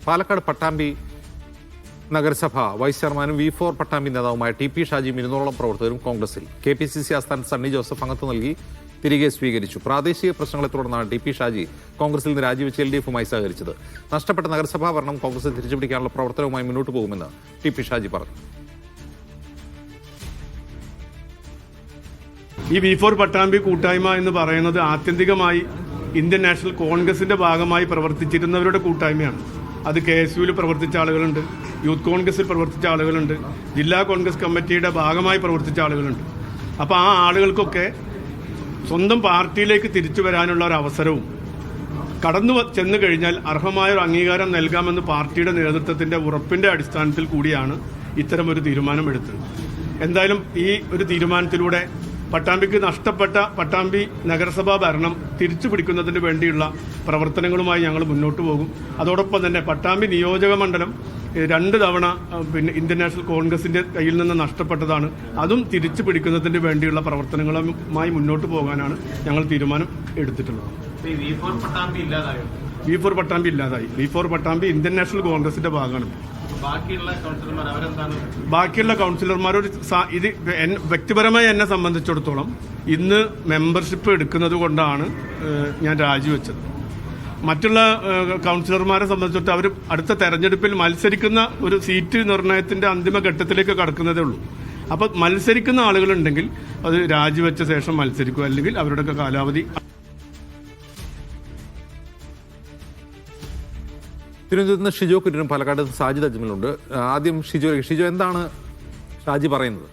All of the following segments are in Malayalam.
പാലക്കാട് പട്ടാമ്പി നഗരസഭ വൈസ് ചെയർമാനും V4 പട്ടാമ്പി നേതാവുമായ ടി പി ഷാജിയും 200ഓളം പ്രവർത്തകരും കോൺഗ്രസിൽ. KPCC ആസ്ഥാനത്ത് സണ്ണി ജോസഫ് അംഗത്വം നൽകി തിരികെ സ്വീകരിച്ചു. പ്രാദേശിക പ്രശ്നങ്ങളെ തുടർന്നാണ് ടി പി ഷാജി കോൺഗ്രസിൽ നിന്ന് രാജിവെച്ച് LDFുമായി സഹകരിച്ചത്. നഷ്ടപ്പെട്ട നഗരസഭാ ഭരണം കോൺഗ്രസിൽ തിരിച്ചുപിടിക്കാനുള്ള പ്രവർത്തനവുമായി മുന്നോട്ട് പോകുമെന്ന് ടി പി ഷാജി പറഞ്ഞു. ഈ V4 പട്ടാമ്പി കൂട്ടായ്മ എന്ന് പറയുന്നത് ആത്യന്തികമായി ഇന്ത്യൻ നാഷണൽ കോൺഗ്രസിന്റെ ഭാഗമായി പ്രവർത്തിച്ചിരുന്നവരുടെ കൂട്ടായ്മയാണ്. അത് KSUവിൽ പ്രവർത്തിച്ച ആളുകളുണ്ട്, യൂത്ത് കോൺഗ്രസിൽ പ്രവർത്തിച്ച ആളുകളുണ്ട്, ജില്ലാ കോൺഗ്രസ് കമ്മിറ്റിയുടെ ഭാഗമായി പ്രവർത്തിച്ച ആളുകളുണ്ട്. അപ്പോൾ ആ ആളുകൾക്കൊക്കെ സ്വന്തം പാർട്ടിയിലേക്ക് തിരിച്ചു വരാനുള്ള ഒരു അവസരവും കടന്നു ചെന്നു കഴിഞ്ഞാൽ അർഹമായ ഒരു അംഗീകാരം നൽകാമെന്ന് പാർട്ടിയുടെ നേതൃത്വത്തിന്റെ ഉറപ്പിന്റെ അടിസ്ഥാനത്തിൽ കൂടിയാണ് ഇത്തരമൊരു തീരുമാനമെടുത്തത്. എന്തായാലും ഈ ഒരു തീരുമാനത്തിലൂടെ പട്ടാമ്പിക്ക് നഷ്ടപ്പെട്ട പട്ടാമ്പി നഗരസഭാ ഭരണം തിരിച്ചു പിടിക്കുന്നതിന് വേണ്ടിയുള്ള പ്രവർത്തനങ്ങളുമായി ഞങ്ങൾ മുന്നോട്ട് പോകും. അതോടൊപ്പം തന്നെ പട്ടാമ്പി നിയോജക മണ്ഡലം 2 തവണ ഇന്ത്യൻ നാഷണൽ കോൺഗ്രസിന്റെ കയ്യിൽ നിന്ന് നഷ്ടപ്പെട്ടതാണ്. അതും തിരിച്ചു പിടിക്കുന്നതിന് വേണ്ടിയുള്ള പ്രവർത്തനങ്ങളുമായി മുന്നോട്ട് പോകാനാണ് ഞങ്ങൾ തീരുമാനം എടുത്തിട്ടുള്ളത്. V4 പട്ടാമ്പി ഇല്ലാതായി. V4 പട്ടാമ്പി ഇന്ത്യൻ നാഷണൽ കോൺഗ്രസിന്റെ ഭാഗമാണ്. ബാക്കിയുള്ള കൗൺസിലർമാർ ഇത് വ്യക്തിപരമായി എന്നെ സംബന്ധിച്ചിടത്തോളം ഇന്ന് മെമ്പർഷിപ്പ് എടുക്കുന്നത് കൊണ്ടാണ് ഞാൻ രാജിവെച്ചത്. മറ്റുള്ള കൗൺസിലർമാരെ സംബന്ധിച്ചിടത്തോളം അവർ അടുത്ത തെരഞ്ഞെടുപ്പിൽ മത്സരിക്കുന്ന ഒരു സീറ്റ് നിർണയത്തിന്റെ അന്തിമ ഘട്ടത്തിലേക്ക് കടക്കുന്നതേ ഉള്ളൂ. അപ്പോൾ മത്സരിക്കുന്ന ആളുകളുണ്ടെങ്കിൽ അത് രാജിവെച്ച ശേഷം മത്സരിക്കുക, അല്ലെങ്കിൽ അവരുടെയൊക്കെ കാലാവധി. തിരുവനന്തപുരത്ത് നിന്ന് ഷിജോ കുര്യനും പാലക്കാട് സാജിദ് അജ്മലുണ്ട്. ആദ്യം ഷിജോ, എന്താണ് ഷാജി പറയുന്നത്?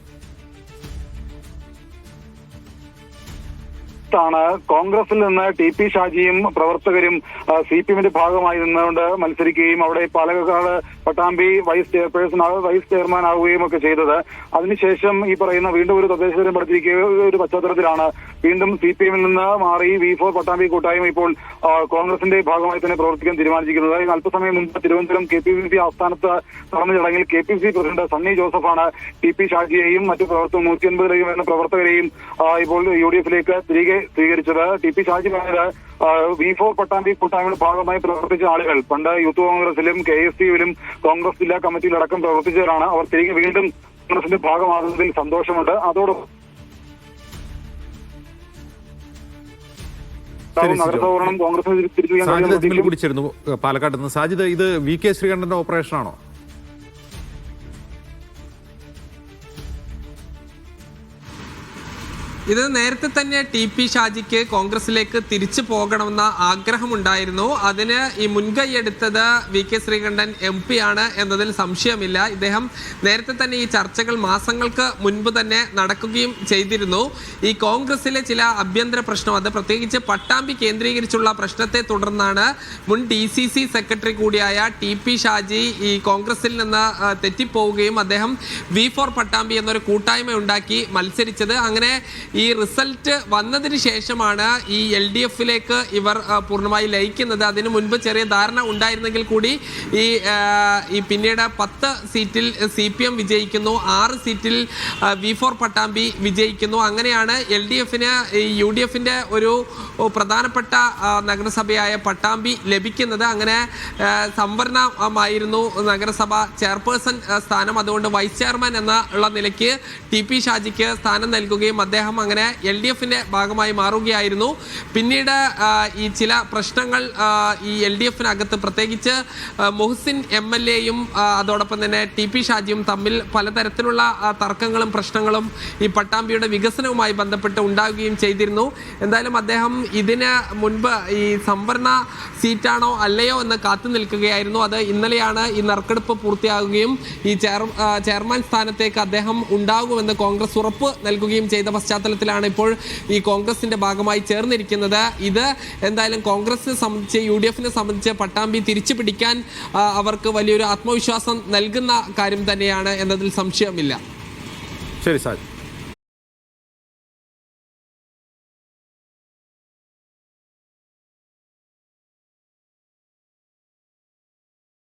കോൺഗ്രസിൽ നിന്ന് ടി പി ഷാജിയും പ്രവർത്തകരും CPMന്റെ ഭാഗമായി നിന്നുകൊണ്ട് മത്സരിക്കുകയും അവിടെ പാലക്കാട് പട്ടാമ്പി വൈസ് ചെയർമാൻ ആവുകയും ഒക്കെ ചെയ്തത്. അതിനുശേഷം ഈ പറയുന്ന വീണ്ടും ഒരു തദ്ദേശ തെരഞ്ഞെടുപ്പിലേക്ക് ഒരു പശ്ചാത്തലത്തിലാണ് വീണ്ടും CPMൽ നിന്ന് മാറി V4 പട്ടാമ്പി കൂട്ടായ്മ ഇപ്പോൾ കോൺഗ്രസിന്റെ ഭാഗമായി തന്നെ പ്രവർത്തിക്കാൻ തീരുമാനിച്ചിരിക്കുന്നത്. അല്പസമയം മുമ്പ് തിരുവനന്തപുരം KPCC ആസ്ഥാനത്ത് നടന്ന ചടങ്ങിൽ KPCC പ്രസിഡന്റ് സണ്ണി ജോസഫാണ് ടി പി ഷാജിയെയും മറ്റു 180 വരുന്ന പ്രവർത്തകരെയും ഇപ്പോൾ UDFിലേക്ക് തിരികെ സ്വീകരിച്ചത്. ടി പി ഷാജി പറഞ്ഞത് V4 പട്ടാമ്പി കൂട്ടായ്മയുടെ ഭാഗമായി പ്രവർത്തിച്ച ആളുകൾ പണ്ട് യൂത്ത് കോൺഗ്രസിലും KSUവിലും കോൺഗ്രസ് ജില്ലാ കമ്മിറ്റിയിലടക്കം പ്രവർത്തിച്ചവരാണ്. അവർ തിരികെ വീണ്ടും കോൺഗ്രസിന്റെ ഭാഗമാകുന്നതിൽ സന്തോഷമുണ്ട്. അതോടൊപ്പം നഗരസഭരണം കോൺഗ്രസിന് തിരിച്ചു കൂടിച്ചേരുന്നു പാലക്കാട് നിന്ന്. സാജിദ്, ഇത് VK ശ്രീകണ്ഠന്റെ ഓപ്പറേഷനാണോ? ഇത് നേരത്തെ തന്നെ ടി പി ഷാജിക്ക് കോൺഗ്രസിലേക്ക് തിരിച്ചു പോകണമെന്ന ആഗ്രഹമുണ്ടായിരുന്നു. അതിന് ഈ മുൻകൈയെടുത്തത് VK ശ്രീകണ്ഠൻ MP ആണ് എന്നതിൽ സംശയമില്ല. ഇദ്ദേഹം നേരത്തെ തന്നെ ഈ ചർച്ചകൾ മാസങ്ങൾക്ക് മുൻപ് തന്നെ നടക്കുകയും ചെയ്തിരുന്നു. ഈ കോൺഗ്രസിലെ ചില ആഭ്യന്തര പ്രശ്നം, അത് പ്രത്യേകിച്ച് പട്ടാമ്പി കേന്ദ്രീകരിച്ചുള്ള പ്രശ്നത്തെ തുടർന്നാണ് മുൻ DCC സെക്രട്ടറി കൂടിയായ ടി പി ഷാജി ഈ കോൺഗ്രസിൽ നിന്ന് തെറ്റിപ്പോവുകയും അദ്ദേഹം V4 പട്ടാമ്പി എന്നൊരു കൂട്ടായ്മ ഉണ്ടാക്കി മത്സരിച്ചത്. അങ്ങനെ ഈ റിസൾട്ട് വന്നതിന് ശേഷമാണ് ഈ LDFിലേക്ക് ഇവർ പൂർണ്ണമായി ലയിക്കുന്നത്. അതിനു മുൻപ് ചെറിയ ധാരണ ഉണ്ടായിരുന്നെങ്കിൽ കൂടി ഈ പിന്നീട് 10 സീറ്റിൽ CPM വിജയിക്കുന്നു, 6 സീറ്റിൽ V4 പട്ടാമ്പി വിജയിക്കുന്നു. അങ്ങനെയാണ് LDFന് UDFിന്റെ ഒരു പ്രധാനപ്പെട്ട നഗരസഭയായ പട്ടാമ്പി ലഭിക്കുന്നത്. അങ്ങനെ സംവരണമായിരുന്നു നഗരസഭ ചെയർപേഴ്സൺ സ്ഥാനം. അതുകൊണ്ട് വൈസ് ചെയർമാൻ എന്നുള്ള നിലയ്ക്ക് ടി പി ഷാജിക്ക് സ്ഥാനം നൽകുകയും അദ്ദേഹം അങ്ങനെ LDFിന്റെ ഭാഗമായി മാറുകയായിരുന്നു. പിന്നീട് ഈ ചില പ്രശ്നങ്ങൾ ഈ LDFിനകത്ത് പ്രത്യേകിച്ച് മൊഹ്സിൻ MLAയും അതോടൊപ്പം തന്നെ ടി പി ഷാജിയും തമ്മിൽ പലതരത്തിലുള്ള തർക്കങ്ങളും പ്രശ്നങ്ങളും ഈ പട്ടാമ്പിയുടെ വികസനവുമായി ബന്ധപ്പെട്ട് ഉണ്ടാവുകയും ചെയ്തിരുന്നു. എന്തായാലും അദ്ദേഹം ഇതിന് മുൻപ് ഈ സംവരണ സീറ്റാണോ അല്ലയോ എന്ന് കാത്തു നിൽക്കുകയായിരുന്നു. അത് ഇന്നലെയാണ് ഈ നറുക്കെടുപ്പ് പൂർത്തിയാകുകയും ഈ ചെയർമാൻ സ്ഥാനത്തേക്ക് അദ്ദേഹം ഉണ്ടാകുമെന്ന് കോൺഗ്രസ് ഉറപ്പ് നൽകുകയും ചെയ്ത പശ്ചാത്തലത്തിലാണ് ഇപ്പോൾ ഈ കോൺഗ്രസിന്റെ ഭാഗമായി ചേർന്നിരിക്കുന്നത്. ഇത് എന്തായാലും കോൺഗ്രസിനെ സംബന്ധിച്ച് UDFിനെ സംബന്ധിച്ച് പട്ടാമ്പി തിരിച്ചു പിടിക്കാൻ അവർക്ക് വലിയൊരു ആത്മവിശ്വാസം നൽകുന്ന കാര്യം തന്നെയാണ് എന്നതിൽ സംശയമില്ല. ശരി സാർ.